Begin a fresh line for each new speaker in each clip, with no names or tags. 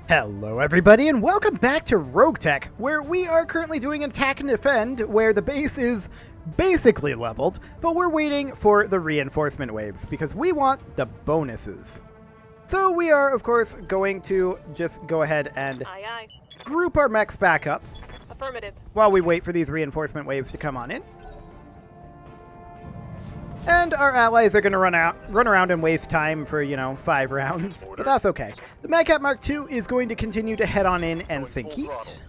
Hello everybody and welcome back to RogueTech, where we are currently doing an attack and defend where the base is basically leveled, but we're waiting for the reinforcement waves because we want the bonuses. So we are of course going to just go ahead and group our mechs back up.
Affirmative. While
we wait for these reinforcement waves to come on in. And our allies are going to run around and waste time for, 5 rounds. But that's okay. The Madcat Mark II is going to continue to head on in and sink heat.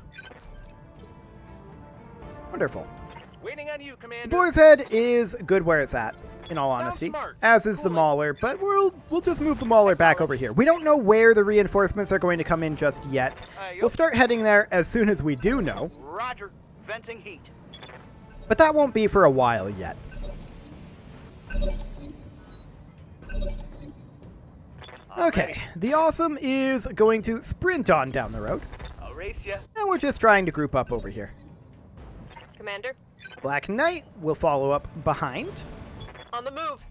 Wonderful.
Waiting on you, Commander.
The Boar's Head is good where it's at, in all honesty. As is the Mauler, but we'll just move the Mauler back over here. We don't know where the reinforcements are going to come in just yet. We'll start heading there as soon as we do know.
Roger. Venting heat.
But that won't be for a while yet. Okay, the Awesome is going to sprint on down the road.
I'll race ya.
And we're just trying to group up over here.
Commander.
Black Knight will follow up behind.
On the move.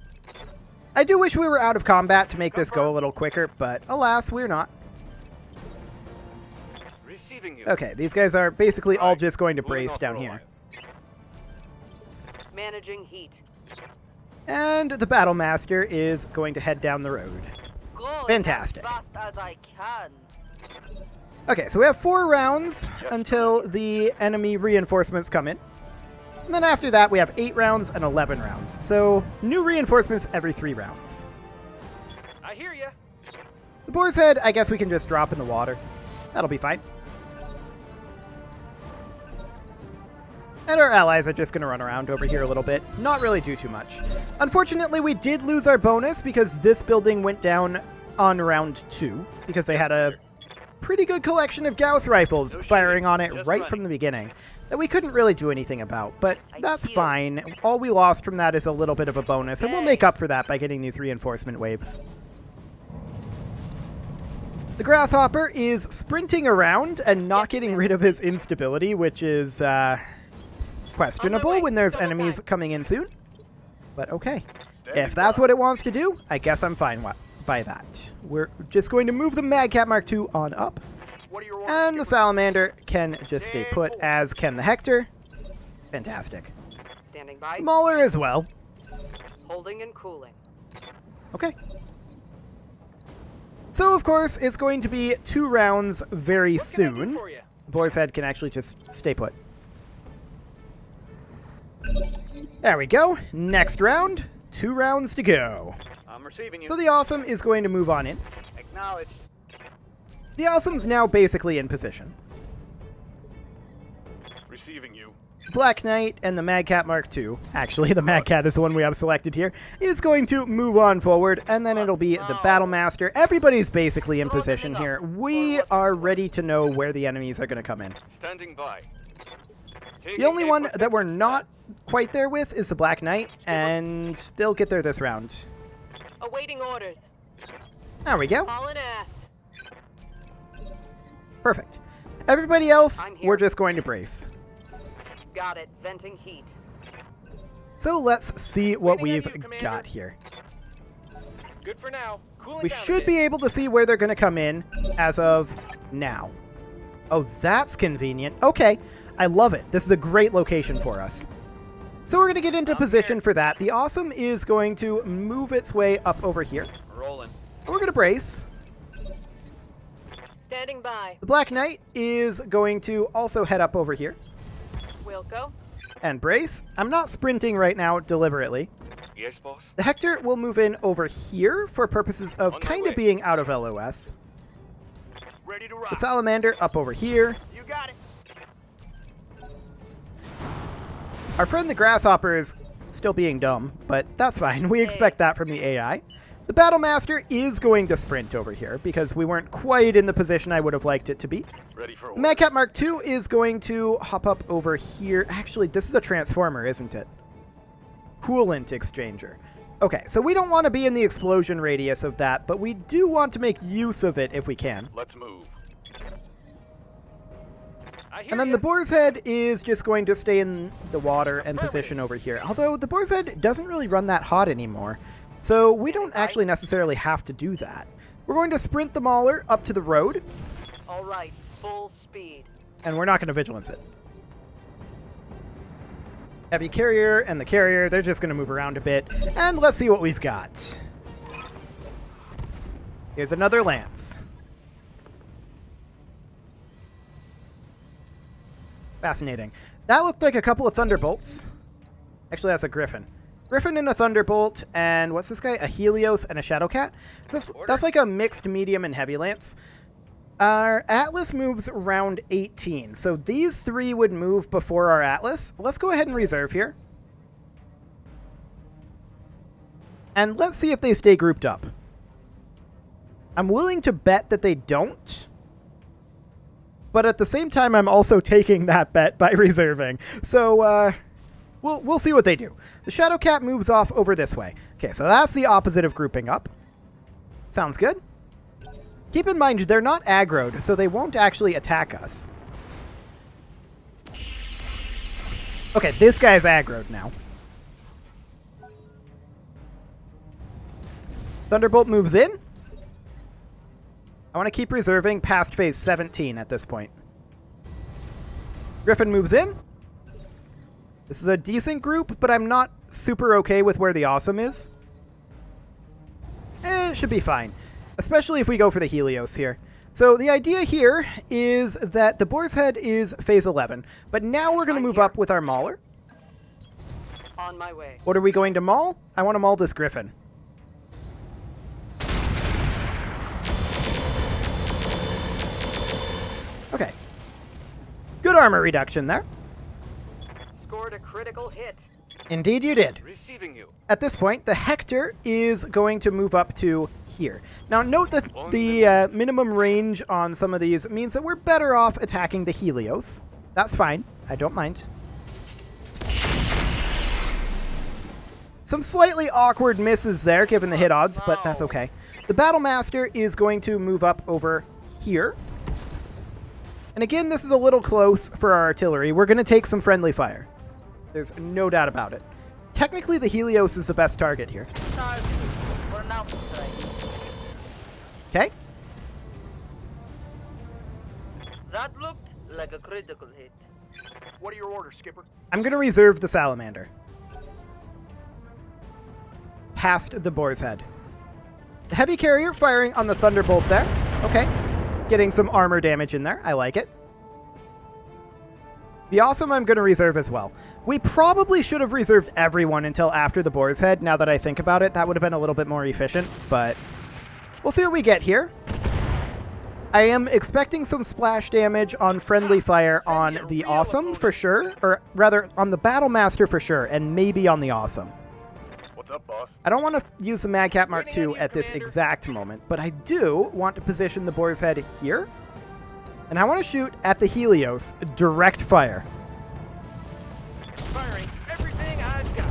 I do wish we were out of combat to make this go a little quicker, but alas, we're not.
Receiving you.
Okay, these guys are basically all just going to brace down here.
Managing heat.
And the Battle Master is going to head down the road. Fantastic.
As fast as I can.
Okay, so we have 4 rounds until the enemy reinforcements come in. And then after that, we have 8 rounds and 11 rounds. So, new reinforcements every 3 rounds.
I hear ya.
The Boar's Head, I guess we can just drop in the water. That'll be fine. And our allies are just going to run around over here a little bit. Not really do too much. Unfortunately, we did lose our bonus because this building went down on round 2. Because they had a pretty good collection of Gauss rifles firing on it right from the beginning. That we couldn't really do anything about. But that's fine. All we lost from that is a little bit of a bonus. And we'll make up for that by getting these reinforcement waves. The Grasshopper is sprinting around and not getting rid of his instability, which is questionable when there's enemies coming in soon. But okay. If that's what it wants to do, I guess I'm fine by that. We're just going to move the Madcat Mark II on up. And the Salamander can just stay put, as can the Hector. Fantastic.
Standing by.
Mauler as well.
Holding and cooling.
Okay. So, of course, it's going to be 2 rounds very soon. Boar's Head can actually just stay put. There we go. Next round. 2 rounds to go.
I'm receiving you.
So the Awesome is going to move on in.
Acknowledge.
The Awesome's now basically in position.
Receiving you.
Black Knight and the Madcat Mark II, actually the Madcat is the one we have selected here, is going to move on forward, and then it'll be the Battle Master. Everybody's basically in position here. We are ready to know where the enemies are going to come in.
Standing by.
The only one that we're not quite there with is the Black Knight, and they'll get there this round.
Awaiting orders.
There we go.
All in ass.
Perfect. Everybody else, we're just going to brace.
Got it. Venting heat.
So let's see what we've got here.
Good for now.
We should be able to see where they're going to come in as of now. Oh, that's convenient. Okay. I love it. This is a great location for us. So we're going to get into position for that. The Awesome is going to move its way up over here.
Rolling.
We're going to brace.
Standing by.
The Black Knight is going to also head up over here.
Wilco.
And brace. I'm not sprinting right now deliberately.
Yes, boss.
The Hector will move in over here for purposes of kind of being out of LOS.
Ready to rock.
The Salamander up over here.
You got it.
Our friend the Grasshopper is still being dumb, but that's fine. We expect that from the AI. The Battle Master is going to sprint over here because we weren't quite in the position I would have liked it to be.
Ready for
The Madcat Mark II is going to hop up over here. Actually, this is a transformer, isn't it? Coolant exchanger. Okay, so we don't want to be in the explosion radius of that, but we do want to make use of it if we can.
Let's move.
And then the Boar's Head is just going to stay in the water and position over here. Although the Boar's Head doesn't really run that hot anymore, so we don't actually necessarily have to do that. We're going to sprint the Mauler up to the road.
All right, full speed.
And we're not going to vigilance it. Heavy carrier and the carrier, they're just going to move around a bit. And let's see what we've got. Here's another lance. Fascinating. That looked like a couple of thunderbolts. Actually, that's a griffin. Griffin and a thunderbolt, and what's this guy? A Helios and a Shadowcat? That's like a mixed medium and heavy lance. Our Atlas moves round 18, so these three would move before our Atlas. Let's go ahead and reserve here. And let's see if they stay grouped up. I'm willing to bet that they don't. But at the same time, I'm also taking that bet by reserving. So, we'll see what they do. The Shadowcat moves off over this way. Okay, so that's the opposite of grouping up. Sounds good. Keep in mind, they're not aggroed, so they won't actually attack us. Okay, this guy's aggroed now. Thunderbolt moves in. I want to keep reserving past phase 17 at this point. Griffin moves in. This is a decent group, but I'm not super okay with where the Awesome is. It should be fine, especially if we go for the Helios here. So the idea here is that the Boar's Head is phase 11, but now we're going to move up with our Mauler.
On my way.
What are we going to maul? I want to maul this Griffin. Okay. Good armor reduction there.
Scored a critical hit.
Indeed you did.
Receiving you.
At this point, the Hector is going to move up to here. Now note that the minimum range on some of these means that we're better off attacking the Helios. That's fine. I don't mind. Some slightly awkward misses there given the hit odds, but that's okay. The Battlemaster is going to move up over here. And again, this is a little close for our artillery. We're going to take some friendly fire. There's no doubt about it. Technically, the Helios is the best target here. Okay.
That looked like a critical hit. What are your orders, Skipper?
I'm going to reserve the Salamander. Past the Boar's Head. The Heavy Carrier firing on the Thunderbolt there. Okay. Getting some armor damage in there. I like it. The Awesome I'm going to reserve as well. We probably should have reserved everyone until after the Boar's Head, now that I think about it. That would have been a little bit more efficient, but we'll see what we get here. I am expecting some splash damage on friendly fire on the Awesome for sure, or rather on the Battlemaster for sure, and maybe on the Awesome.
What's up, boss?
I don't want to use the Madcat Mark II at this exact moment, but I do want to position the Boar's Head here. And I want to shoot at the Helios, direct fire.
Firing everything I've got.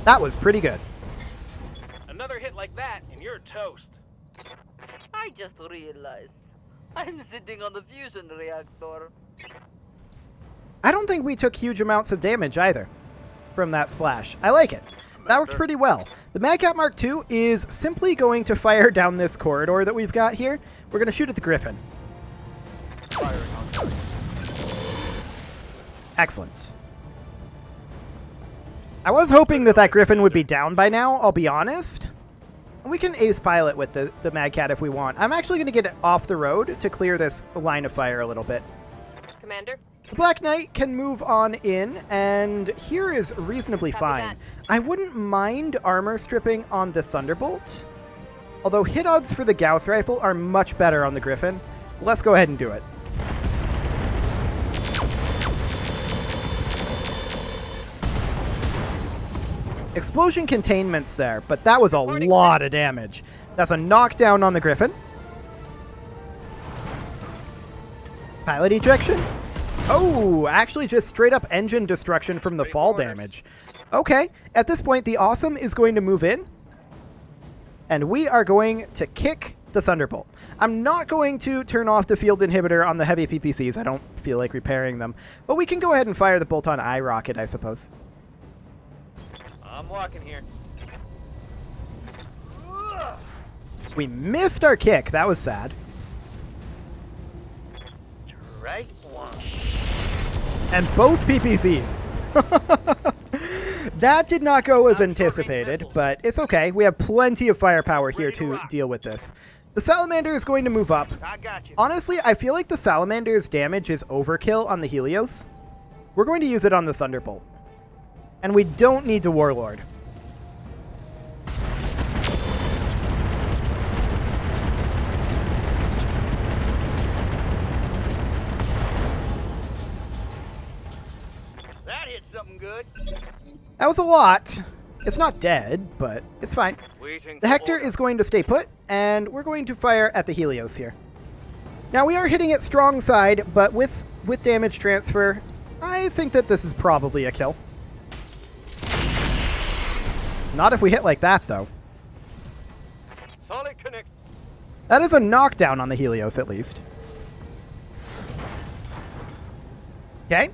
That was pretty good.
Another hit like that, and you're toast.
I just realized I'm sitting on the fusion reactor.
I don't think we took huge amounts of damage either from that splash. I like it. That worked pretty well. The Madcat Mark II is simply going to fire down this corridor that we've got here. We're going to shoot at the Griffin.
Firing on target.
Excellent. I was hoping that that Griffin would be down by now, I'll be honest. We can ace pilot with the Madcat if we want. I'm actually going to get it off the road to clear this line of fire a little bit.
Commander?
The Black Knight can move on in, and here is reasonably fine. I wouldn't mind armor stripping on the Thunderbolt, although hit odds for the Gauss Rifle are much better on the Griffin. Let's go ahead and do it. Explosion containment's there, but that was a lot of damage. That's a knockdown on the Griffin. Pilot ejection. Oh, actually just straight up engine destruction from the fall damage. Okay, at this point, the Awesome is going to move in. And we are going to kick the Thunderbolt. I'm not going to turn off the field inhibitor on the heavy PPCs. I don't feel like repairing them. But we can go ahead and fire the bolt-on eye rocket, I suppose.
I'm walking here.
We missed our kick. That was sad.
Right one.
And both PPCs. That did not go as anticipated, but it's okay. We have plenty of firepower here to deal with this. The Salamander is going to move up.
I got you.
Honestly, I feel like the Salamander's damage is overkill on the Helios. We're going to use it on the Thunderbolt. And we don't need to Warlord.
That hit something good.
That was a lot. It's not dead, but it's fine.
Waiting
The
for
Hector
order.
is going to stay put, and we're going to fire at the Helios here. Now, we are hitting it strong side, but with damage transfer, I think that this is probably a kill. Not if we hit like that, though.
Solid connect.
That is a knockdown on the Helios, at least. Okay.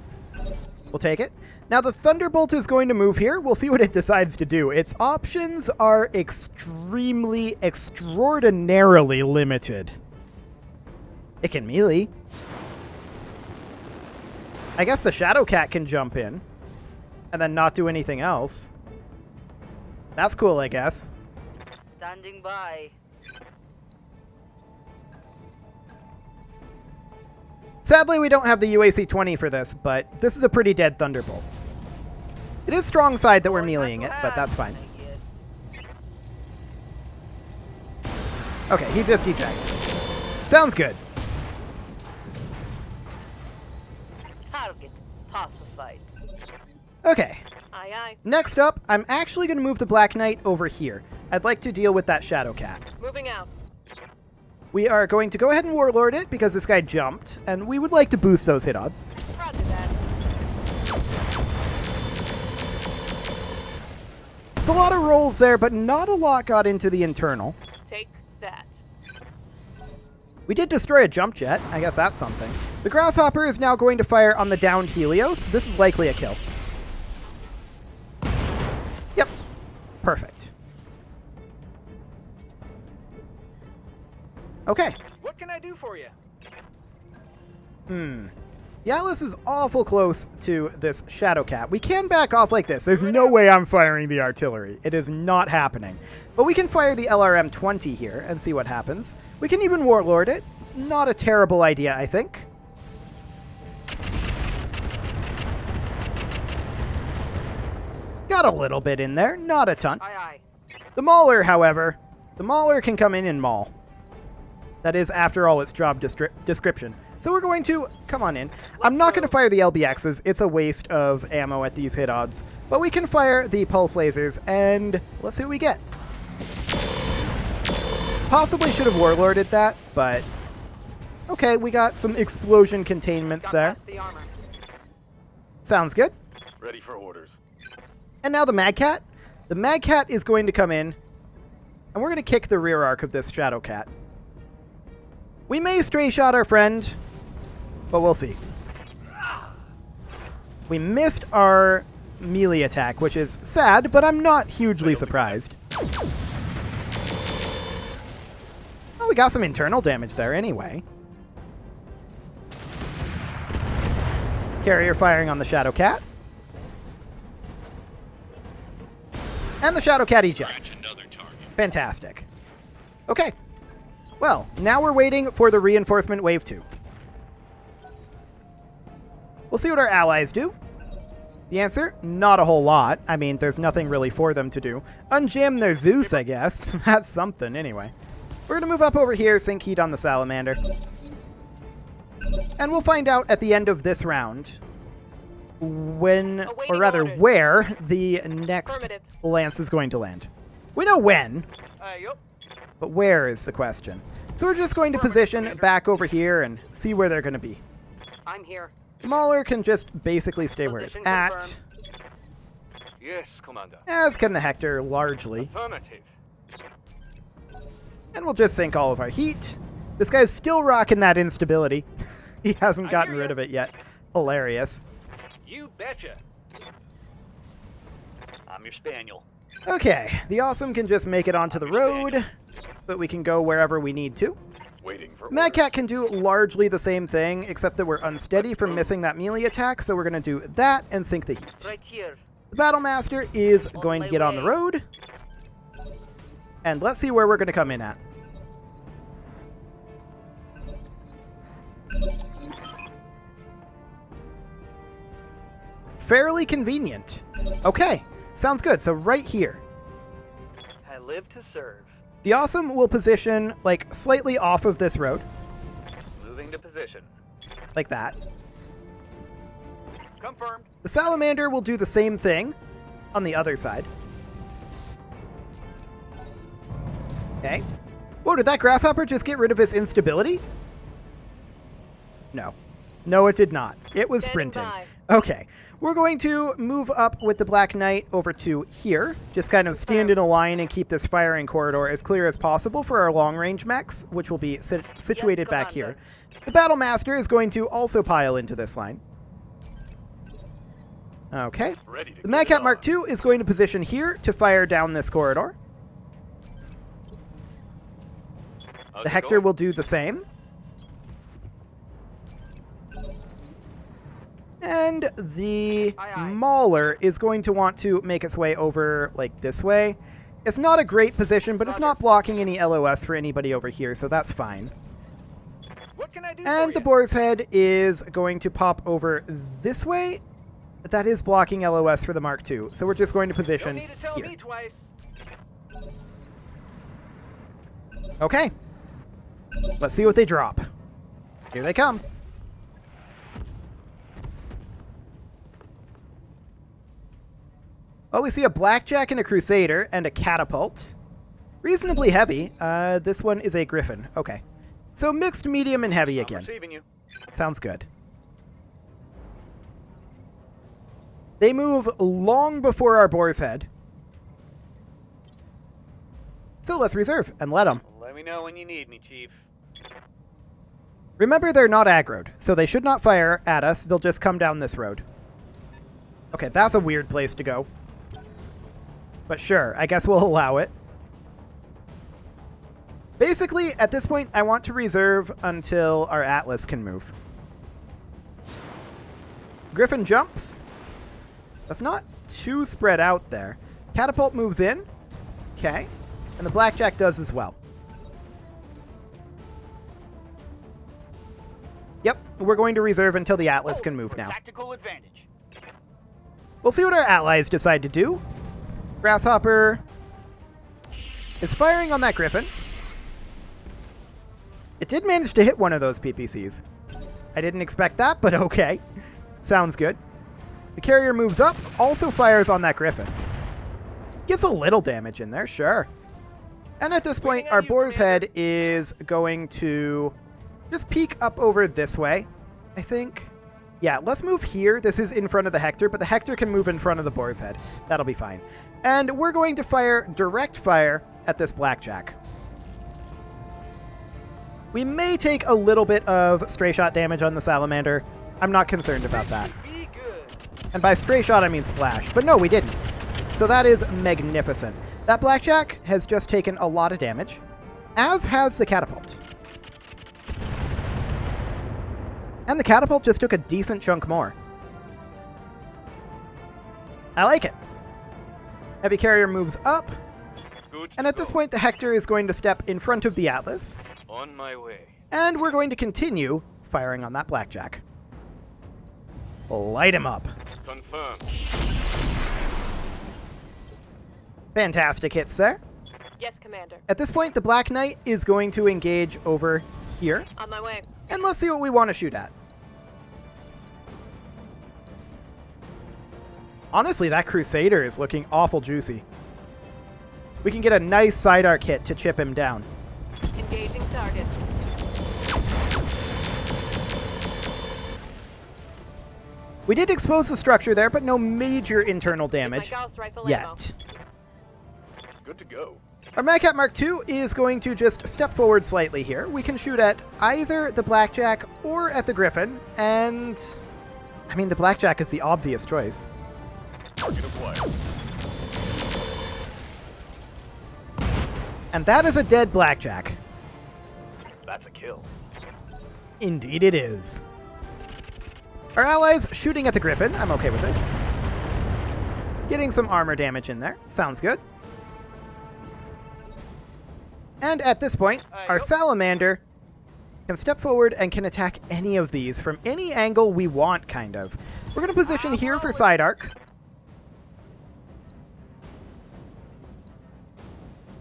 We'll take it. Now, the Thunderbolt is going to move here. We'll see what it decides to do. Its options are extraordinarily limited. It can melee. I guess the Shadow Cat can jump in and then not do anything else. That's cool, I guess.
Standing by.
Sadly, we don't have the UAC-20 for this, but this is a pretty dead Thunderbolt. It is strong side that we're meleeing it, but that's fine. Okay, he just ejects. Sounds good.
Target pacified.
Okay,
Aye, aye.
next up, I'm actually going to move the Black Knight over here. I'd like to deal with that Shadow Cat.
Moving out.
We are going to go ahead and Warlord it because this guy jumped, and we would like to boost those hit odds.
Roger that.
It's a lot of rolls there, but not a lot got into the internal.
Take that.
We did destroy a jump jet. I guess that's something. The Grasshopper is now going to fire on the downed Helios. This is likely a kill. Yep. Perfect. Okay.
What can I do for you?
The Atlas is awful close to this Shadow Cat. We can back off like this. There's no way I'm firing the artillery. It is not happening. But we can fire the LRM-20 here and see what happens. We can even Warlord it. Not a terrible idea, I think. Got a little bit in there, not a ton.
Aye, aye.
The Mauler, however, the Mauler can come in and maul. That is, after all, its job description. So we're going to come on in. I'm not going to fire the LBXs. It's a waste of ammo at these hit odds. But we can fire the pulse lasers, and let's see what we get. Possibly should have Warlorded that, but okay, we got some explosion containments
Got
there.
past the armor.
Sounds good.
Ready for orders.
And now the Mad Cat. The Mad Cat is going to come in, and we're going to kick the rear arc of this Shadow Cat. We may stray shot our friend, but we'll see. We missed our melee attack, which is sad, but I'm not hugely surprised. Oh, we got some internal damage there anyway. Carrier firing on the Shadow Cat. And the Shadow Cat ejects. Fantastic. Okay. Well, now we're waiting for the reinforcement wave 2. We'll see what our allies do. The answer, not a whole lot. I mean, there's nothing really for them to do. Unjam their Zeus, I guess. That's something, anyway. We're going to move up over here, sink heat on the Salamander. And we'll find out at the end of this round when, or rather where, the next lance is going to land. We know when,
Yup.
but where is the question. So we're just going to position back over here and see where they're going to be.
I'm here.
Mauler can just basically stay where it's
Position
at,
confirmed.
Yes, Commander.
as can the Hector largely.
Affirmative.
And we'll just sink all of our heat. This guy's still rocking that instability. He hasn't gotten rid of it yet. Hilarious.
You betcha. I'm your spaniel.
Okay, the Awesome can just make it onto the road. but we can go wherever we need to.
Waiting for
Mad Cat can do largely the same thing, except that we're unsteady from missing that melee attack, so we're going to do that and sink the heat.
Right here.
The Battle Master is going to
my
get on the
way.
road. And let's see where we're going to come in at. Fairly convenient. Okay, sounds good. So right here.
I live to serve.
The Awesome will position, like, slightly off of this road.
Moving to position.
Like that.
Confirmed.
The Salamander will do the same thing on the other side. Okay. Whoa, did that Grasshopper just get rid of his instability? No. No, it did not. It was
Standing
sprinting.
by.
Okay. We're going to move up with the Black Knight over to here. Just kind of stand in a line and keep this firing corridor as clear as possible for our long-range mechs, which will be situated
Yes,
back
Commander.
here. The Battle Master is going to also pile into this line. Okay.
Ready to
The
get
Mad
it
Cat
on.
Mark II is going to position here to fire down this corridor.
How's
The
it
Hector
going?
will do the same. And the
Aye, aye.
Mauler is going to want to make its way over, like, this way. It's not a great position, but it's not blocking any LOS for anybody over here, so that's fine.
What can I do
And
for
the
you?
Boar's Head is going to pop over this way. That is blocking LOS for the Mark II, so we're just going to
Don't
position
need to tell
here.
me twice.
Okay. Let's see what they drop. Here they come. Oh, we see a Blackjack and a Crusader and a Catapult. Reasonably heavy. This one is a Griffin. Okay. So mixed, medium, and heavy
I'm
again.
receiving you.
Sounds good. They move long before our Boar's Head. So let's reserve and let them.
Let me know when you need me, Chief.
Remember, they're not aggroed, so they should not fire at us. They'll just come down this road. Okay, that's a weird place to go. But sure, I guess we'll allow it. Basically, at this point, I want to reserve until our Atlas can move. Griffin jumps. That's not too spread out there. Catapult moves in. Okay. And the Blackjack does as well. Yep, we're going to reserve until the Atlas can move now.
Tactical advantage.
We'll see what our allies decide to do. Grasshopper is firing on that Griffin. It did manage to hit one of those PPCs. I didn't expect that, but okay. Sounds good. The carrier moves up, also fires on that Griffin. Gets a little damage in there, sure. And at this point, our Boar's Head is going to just peek up over this way, I think. Yeah, let's move here. This is in front of the Hector, but the Hector can move in front of the Boar's Head. That'll be fine. And we're going to fire direct fire at this Blackjack. We may take a little bit of stray shot damage on the Salamander. I'm not concerned about that.
Be good.
And by stray shot, I mean splash. But no, we didn't. So that is magnificent. That Blackjack has just taken a lot of damage, as has the Catapult. And the Catapult just took a decent chunk more. I like it. Heavy Carrier moves up,
Good.
and at this point the Hector is going to step in front of the Atlas,
On my way.
and we're going to continue firing on that Blackjack. Light him up.
Confirmed.
Fantastic hits there.
Yes, Commander.
At this point, the Black Knight is going to engage over here,
On my way.
and let's see what we want to shoot at. Honestly, that Crusader is looking awful juicy. We can get a nice side arc hit to chip him down.
Engaging target.
We did expose the structure there, but no major internal damage
My Gauss rifle ammo.
yet.
Good to go.
Our Mad Cat Mark II is going to just step forward slightly here. We can shoot at either the Blackjack or at the Griffin, and I mean, the Blackjack is the obvious choice.
Target acquired.
And that is a dead blackjack.
That's a kill.
Indeed it is. Our allies shooting at the Griffin. I'm okay with this. Getting some armor damage in there. Sounds good. And at this point, our Salamander can step forward and can attack any of these from any angle we want, kind of. We're going to position here for side arc.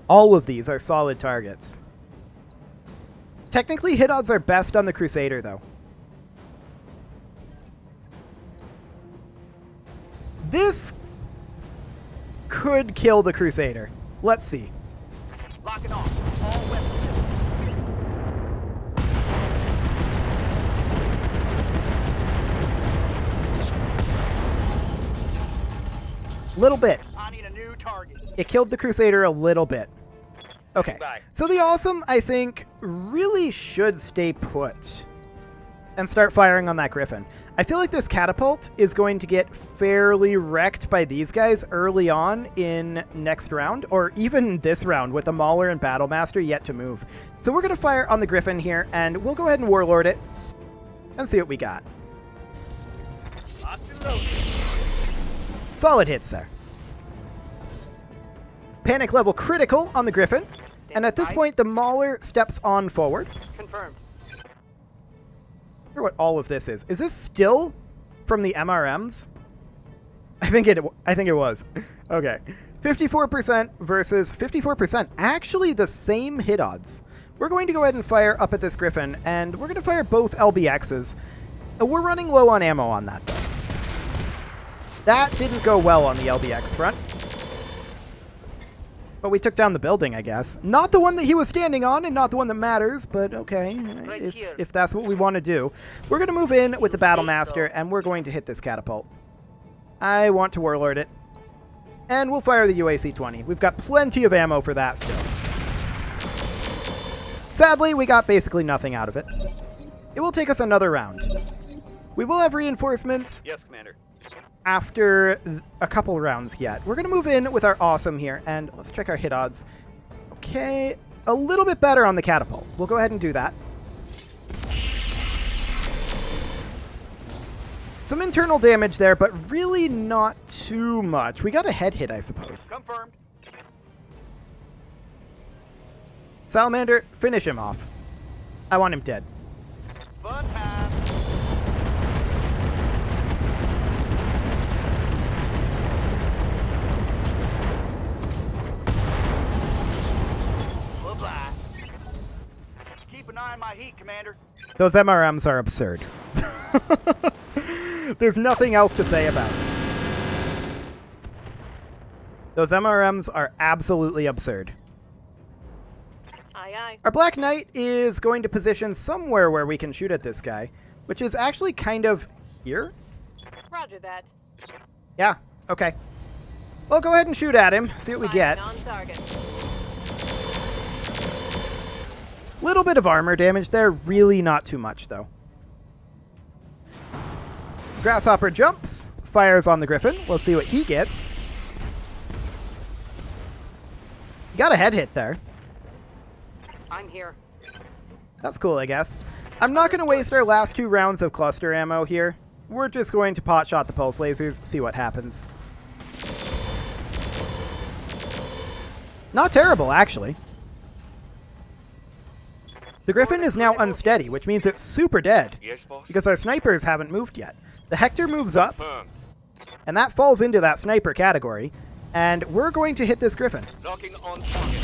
All of these are solid targets. Technically, hit odds are best on the Crusader, though. This could kill the Crusader. Let's see.
Locking off. All weapons.
Little bit.
I need a new target.
It killed the Crusader a little bit. Okay,
Bye.
so the Awesome, I think, really should stay put and start firing on that Griffin. I feel like this catapult is going to get fairly wrecked by these guys early on in next round, or even this round with the Mauler and Battlemaster yet to move. So we're going to fire on the Griffin here, and we'll go ahead and Warlord it and see what we got.
Locked and loaded.
Solid hits there. Panic level critical on the Griffin. And at this point, the Mauler steps on forward.
Confirmed.
I wonder what all of this is. Is this still from the MRMs? I think it was. Okay. 54% versus 54%. Actually the same hit odds. We're going to go ahead and fire up at this Griffin, and we're going to fire both LBXs. We're running low on ammo on that, though. That didn't go well on the LBX front. But we took down the building, I guess. Not the one that he was standing on, and not the one that matters, but okay, if that's what we want to do. We're going to move in with the Battlemaster, and we're going to hit this catapult. I want to Warlord it. And we'll fire the UAC-20. We've got plenty of ammo for that still. Sadly, we got basically nothing out of it. It will take us another round. We will have reinforcements.
Yes, Commander.
After a couple rounds yet. We're going to move in with our Awesome here, and let's check our hit odds. Okay, a little bit better on the catapult. We'll go ahead and do that. Some internal damage there, but really not too much. We got a head hit, I suppose.
Confirmed.
Salamander, finish him off. I want him dead.
Fun time. Bye-bye. Keep an eye on my heat, Commander.
Those MRMs are absurd. There's nothing else to say about it. Those MRMs are absolutely absurd.
Aye, aye.
Our Black Knight is going to position somewhere where we can shoot at this guy, which is actually kind of here.
Roger that.
Yeah, okay. Well, go ahead and shoot at him, see what we get.
On target.
Little bit of armor damage there, really not too much, though. Grasshopper jumps, fires on the Griffin. We'll see what he gets. Got a head hit there.
I'm here.
That's cool, I guess. I'm not going to waste our last 2 rounds of cluster ammo here. We're just going to pot shot the pulse lasers, see what happens. Not terrible, actually. The Griffin is now unsteady, which means it's super dead,
Yes, boss.
because our snipers haven't moved yet. The Hector moves up,
Confirmed.
and that falls into that sniper category, and we're going to hit this Griffin.
Locking on target.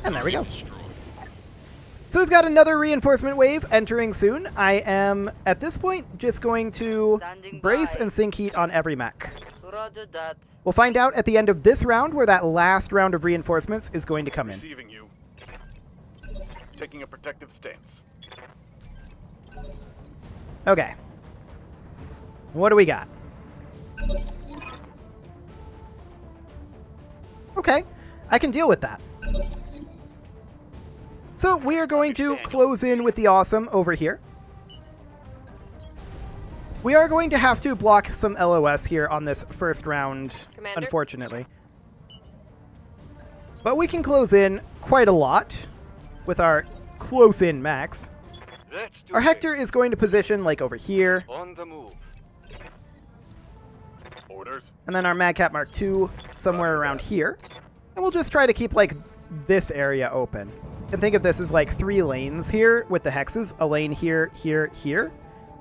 And there we go. So we've got another reinforcement wave entering soon. I am, at this point, just going to brace and sink heat on every mech.
Roger that.
We'll find out at the end of this round where that last round of reinforcements is going to come in.
Receiving you. Taking a protective stance.
Okay. What do we got? Okay, I can deal with that. So we are going to close in with the Awesome over here. We are going to have to block some LOS here on this first round,
Commander?
unfortunately. But we can close in quite a lot with our close-in max.
Let's do
Our
it.
Hector is going to position like over here,
On the move. Orders.
and then our Madcap Mark II somewhere around here. And we'll just try to keep like this area open. You can think of this as like 3 lanes here with the hexes. A lane here, here, here.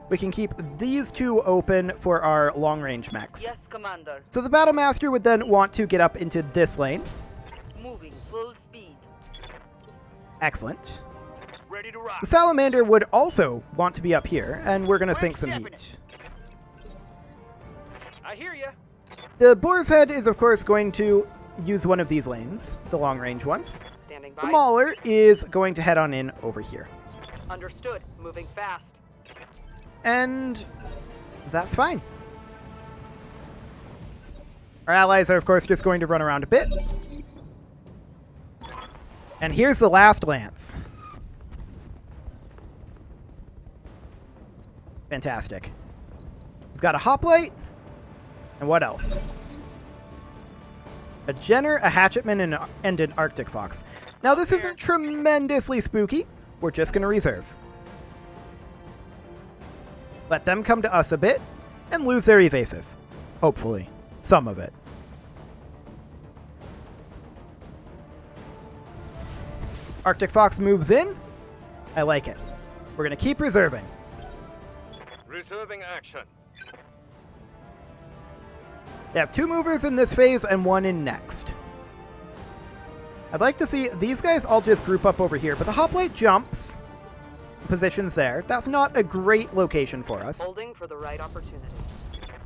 We can keep these 2 open for our long-range mechs.
Yes, Commander.
So the Battle Master would then want to get up into this lane.
Moving full speed.
Excellent.
Ready to rock.
The Salamander would also want to be up here, and we're going to sink some heat.
I hear ya.
The Boar's Head is, of course, going to use one of these lanes, the long-range ones.
Standing
The
by.
Mauler is going to head on in over here.
Understood. Moving fast.
And that's fine. Our allies are, of course, just going to run around a bit. And here's the last lance. Fantastic. We've got a hoplite. And what else? A Jenner, a Hatchetman, and an Arctic Fox. Now, this isn't tremendously spooky. We're just going to reserve. Let them come to us a bit and lose their evasive. Hopefully. Some of it. Arctic Fox moves in. I like it. We're going to keep reserving.
Reserving action.
They have 2 movers in this phase and 1 in next. I'd like to see these guys all just group up over here, but the hoplite jumps. Positions there. That's not a great location for us.
Holding for the right opportunity.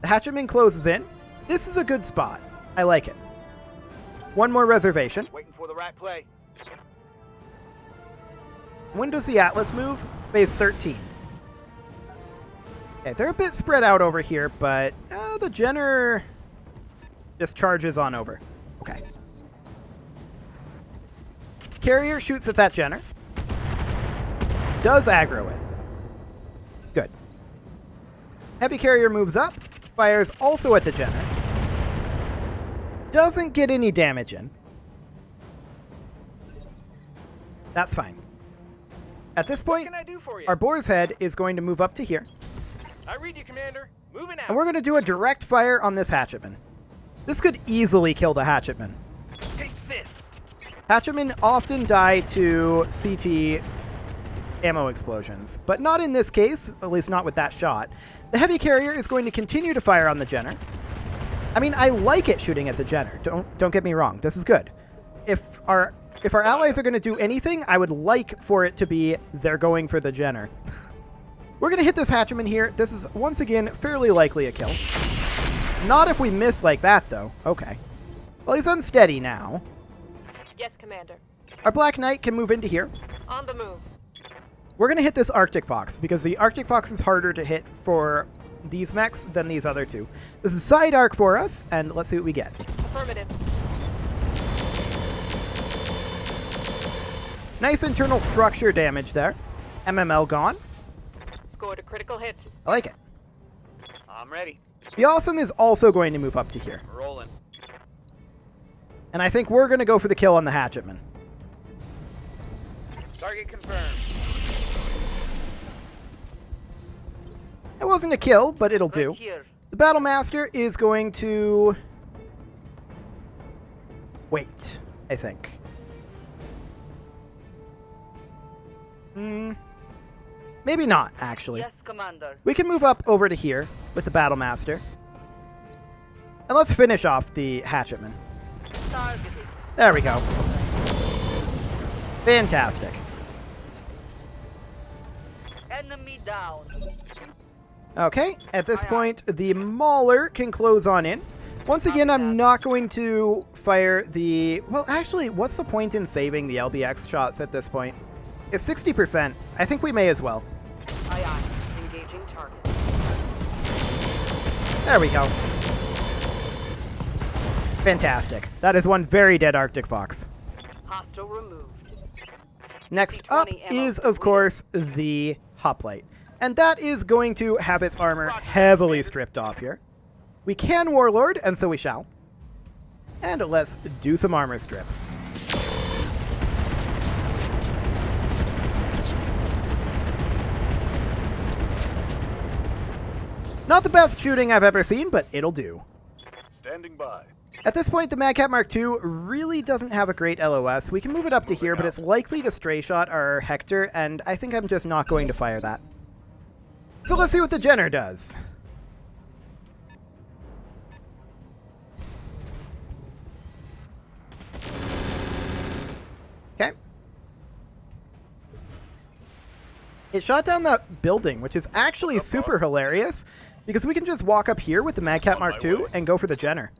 The Hatchetman closes in. This is a good spot. I like it. 1 more reservation.
Waiting for the right play.
When does the Atlas move? Phase 13. Okay, they're a bit spread out over here, but the Jenner just charges on over. Okay. Carrier shoots at that Jenner. Does aggro it. Good. Heavy Carrier moves up. Fires also at the Jenner. Doesn't get any damage in. That's fine. At this point,
What can I do for you?
our Boar's Head is going to move up to here.
I read you, Commander. Moving out.
And we're going to do a direct fire on this Hatchetman. This could easily kill the Hatchetman.
Take this.
Hatchetmen often die to CT ammo explosions, but not in this case, at least not with that shot. The Heavy Carrier is going to continue to fire on the Jenner. I mean, I like it shooting at the Jenner. Don't get me wrong. This is good. If our allies are going to do anything, I would like for it to be they're going for the Jenner. We're going to hit this Hatchetman here. This is, once again, fairly likely a kill. Not if we miss like that, though. Okay. Well, he's unsteady now.
Yes, Commander.
Our Black Knight can move into here.
On the move.
We're going to hit this Arctic Fox, because the Arctic Fox is harder to hit for these mechs than these other 2. This is side arc for us, and let's see what we get.
Affirmative.
Nice internal structure damage there. MML gone.
Scored a critical hit.
I like it.
I'm ready.
The Awesome is also going to move up to here.
Rolling.
And I think we're going to go for the kill on the Hatchetman.
Target confirmed.
It wasn't a kill, but it'll do.
Right here.
The Battle Master is going to wait, I think. Maybe not, actually.
Yes, Commander.
We can move up over to here with the Battle Master. And let's finish off the Hatchetman.
Targeting.
There we go. Fantastic.
Enemy down.
Okay, at this point, the Mauler can close on in. Once again, I'm not going to fire the... Well, actually, what's the point in saving the LBX shots at this point? It's 60%. I think we may as well.
Aye, aye. Engaging target.
There we go. Fantastic. That is one very dead Arctic Fox.
Hostile removed.
Next up is, of course, the Hoplite. And that is going to have its armor heavily stripped off here. We can Warlord, and so we shall. And let's do some armor strip. Not the best shooting I've ever seen, but it'll do.
Standing by.
At this point, the Madcat Mark II really doesn't have a great LOS. We can move it up to here, but it's likely to stray shot our Hector, and I think I'm just not going to fire that. So let's see what the Jenner does. Okay. It shot down that building, which is actually super hilarious, because we can just walk up here with the Madcat Mark II and go for the Jenner.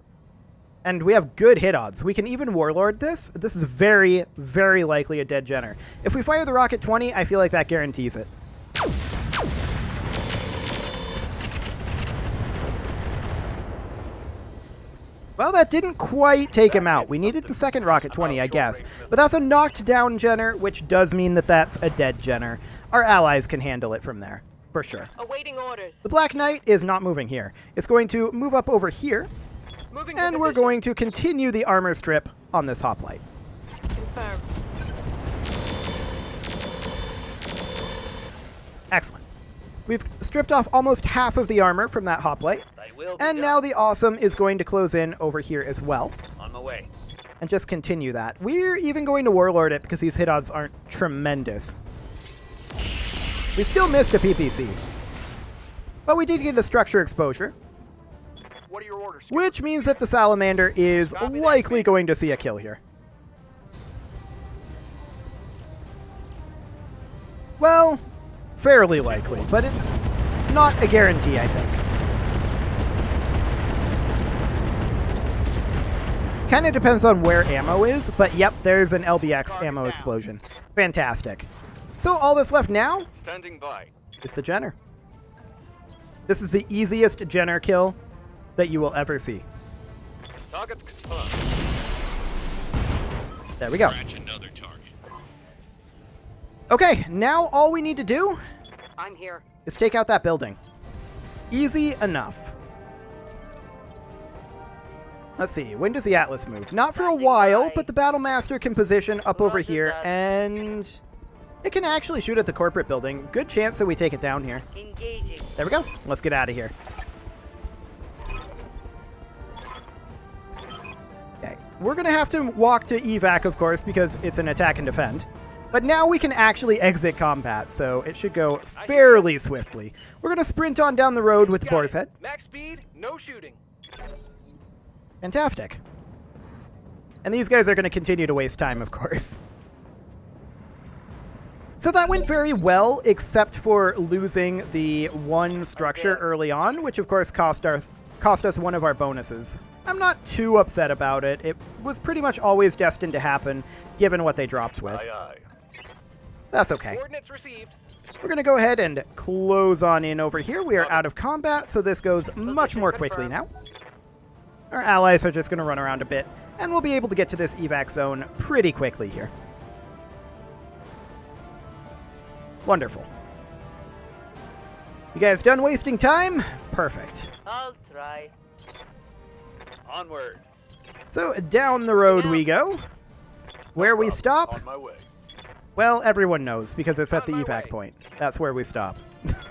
And we have good hit odds. We can even Warlord this. This is very, very likely a dead Jenner. If we fire the Rocket 20, I feel like that guarantees it. Well, that didn't quite take him out. We needed the second Rocket 20, I guess. But that's a knocked down Jenner, which does mean that that's a dead Jenner. Our allies can handle it from there, for sure.
Awaiting orders.
The Black Knight is not moving here. It's going to move up over here. And we're going to continue the armor strip on this hoplite.
Confirmed.
Excellent. We've stripped off almost half of the armor from that hoplite. And now the Awesome is going to close in over here as well.
On my way.
And just continue that. We're even going to Warlord it because these hit odds aren't tremendous. We still missed a PPC. But we did get a structure exposure.
What are your orders?
Which means that the Salamander is likely going to see a kill here. Well, fairly likely, but it's not a guarantee, I think. Kind of depends on where ammo is, but yep, there's an LBX ammo explosion. Fantastic. So all that's left now
Standing by.
is the Jenner. This is the easiest Jenner kill that you will ever see.
Target confirmed.
There we go. Okay, now all we need to do
I'm here.
is take out that building. Easy enough. Let's see, when does the Atlas move? Not for a while, but the Battlemaster can position up over here, and it can actually shoot at the corporate building. Good chance that we take it down here.
Engaging.
There we go. Let's get out of here. Okay, we're going to have to walk to evac, of course, because it's an attack and defend. But now we can actually exit combat, so it should go fairly swiftly. We're going to sprint on down the road with the Boar's Head.
Max speed, no shooting.
Fantastic. And these guys are going to continue to waste time, of course. So that went very well, except for losing the one structure early on, which of course cost us one of our bonuses. I'm not too upset about it. It was pretty much always destined to happen, given what they dropped with.
Aye, aye.
That's okay.
Coordinates received.
We're going to go ahead and close on in over here. We are out of combat, so this goes much more quickly now. Our allies are just going to run around a bit, and we'll be able to get to this evac zone pretty quickly here. Wonderful. You guys done wasting time? Perfect.
I'll try.
Onward.
So down the road we go. Where we stop?
On my way.
Well, everyone knows, because it's at the
On my
evac
way.
point. That's where we stop.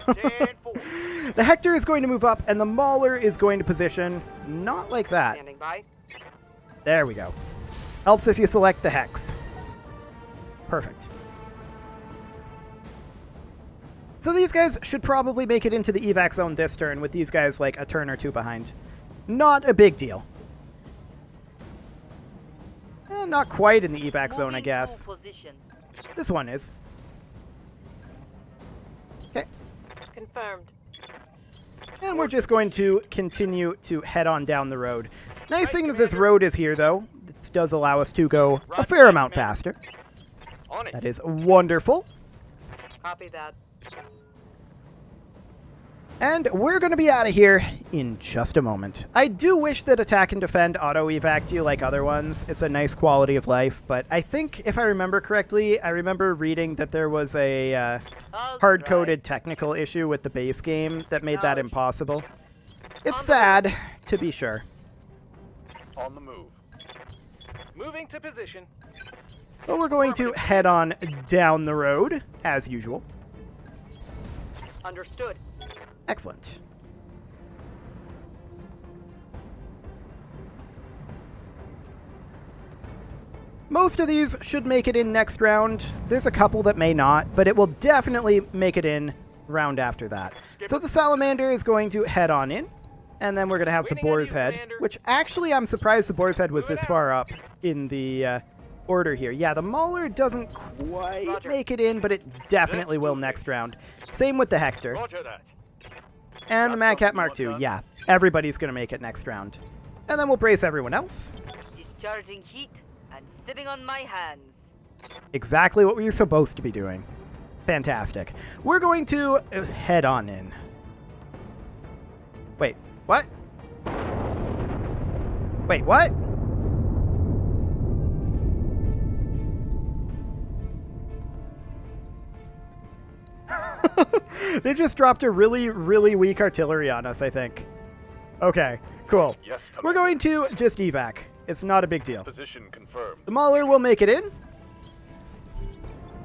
10-4.
The Hector is going to move up, and the Mauler is going to position not like that.
Standing by.
There we go. Helps if you select the Hex. Perfect. So these guys should probably make it into the evac zone this turn, with these guys like a turn or two behind. Not a big deal. Not quite in the evac zone, I
Moving
guess.
to position.
This one is. Okay.
Confirmed.
And we're just going to continue to head on down the road. Nice thing that this road is here, though. This does allow us to go a fair amount faster.
On it.
That is wonderful.
Copy that.
And we're going to be out of here in just a moment. I do wish that Attack and Defend auto-evac you like other ones. It's a nice quality of life, but I think, if I remember correctly, I remember reading that there was a hard-coded technical issue with the base game that made that impossible. It's sad, to be sure.
On the move.
Moving to position.
But we're going to head on down the road, as usual.
Understood.
Excellent. Most of these should make it in next round. There's a couple that may not, but it will definitely make it in round after that. So the salamander is going to head on in, and then we're going to have the boar's head, which actually I'm surprised the boar's head was this far up in the order here. Yeah, the mauler doesn't quite make it in, but it definitely will next round. Same with the Hector.
Roger that.
And the Mad Cat Mark II, yeah, everybody's going to make it next round. And then we'll brace everyone else.
Discharging heat and sitting on my hands.
Exactly what we were supposed to be doing. Fantastic. We're going to head on in. Wait, what? Wait, what? They just dropped a really, really weak artillery on us, I think. Okay, cool.
Yes,
We're going to just evac. It's not a big deal.
Position confirmed.
The mauler will make it in.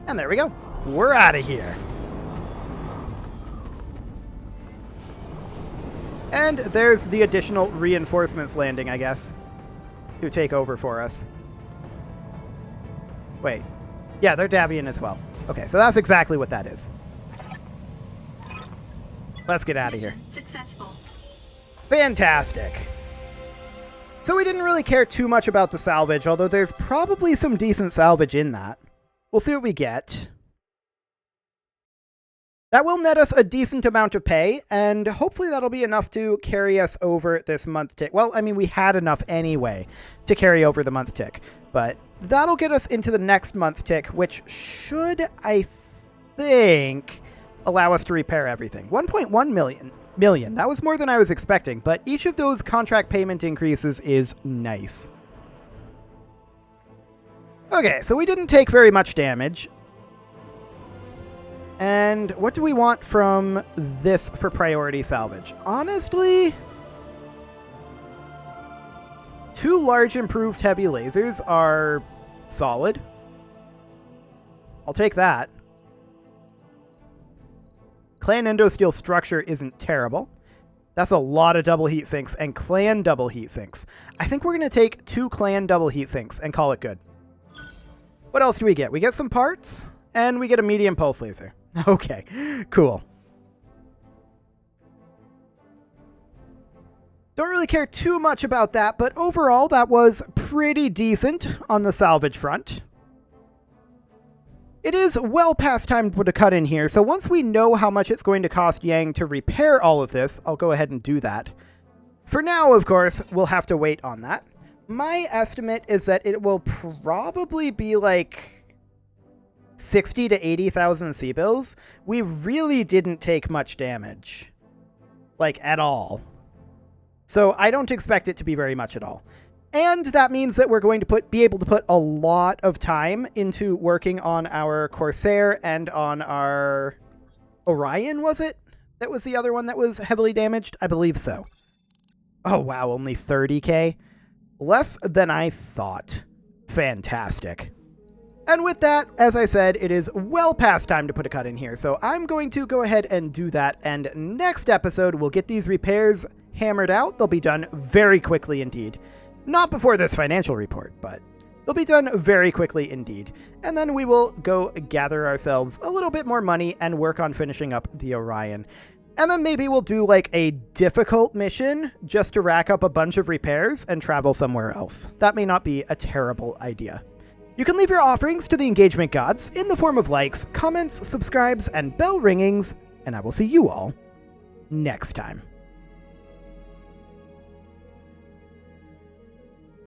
And there we go. We're out of here. And there's the additional reinforcements landing, I guess, to take over for us. Wait. Yeah, they're Davian as well. Okay, so that's exactly what that is. Let's get out of here.
Successful.
Fantastic. So we didn't really care too much about the salvage, although there's probably some decent salvage in that. We'll see what we get. That will net us a decent amount of pay, and hopefully that'll be enough to carry us over this month tick. Well, I mean, we had enough anyway to carry over the month tick, but that'll get us into the next month tick, which should, I think, allow us to repair everything. 1.1 million. That was more than I was expecting, but each of those contract payment increases is nice. Okay, so we didn't take very much damage. And what do we want from this for priority salvage? Honestly, 2 large improved heavy lasers are solid. I'll take that. Clan Endosteel structure isn't terrible. That's a lot of double heat sinks and clan double heat sinks. I think we're going to take 2 clan double heat sinks and call it good. What else do we get? We get some parts and we get a medium pulse laser. Okay, cool. Don't really care too much about that, but overall that was pretty decent on the salvage front. It is well past time to put a cut in here, so once we know how much it's going to cost Yang to repair all of this, I'll go ahead and do that. For now, of course, we'll have to wait on that. My estimate is that it will probably be like 60 to 80,000 C-bills. We really didn't take much damage. Like, at all. So I don't expect it to be very much at all. And that means that we're going to be able to put a lot of time into working on our Corsair and on our Orion, was it? That was the other one that was heavily damaged? I believe so. Oh, wow, only 30k? Less than I thought. Fantastic. And with that, as I said, it is well past time to put a cut in here, so I'm going to go ahead and do that, and next episode we'll get these repairs hammered out. They'll be done very quickly indeed. Not before this financial report, but they'll be done very quickly indeed. And then we will go gather ourselves a little bit more money and work on finishing up the Orion. And then maybe we'll do like a difficult mission just to rack up a bunch of repairs and travel somewhere else. That may not be a terrible idea. You can leave your offerings to the engagement gods in the form of likes, comments, subscribes, and bell ringings, and I will see you all next time.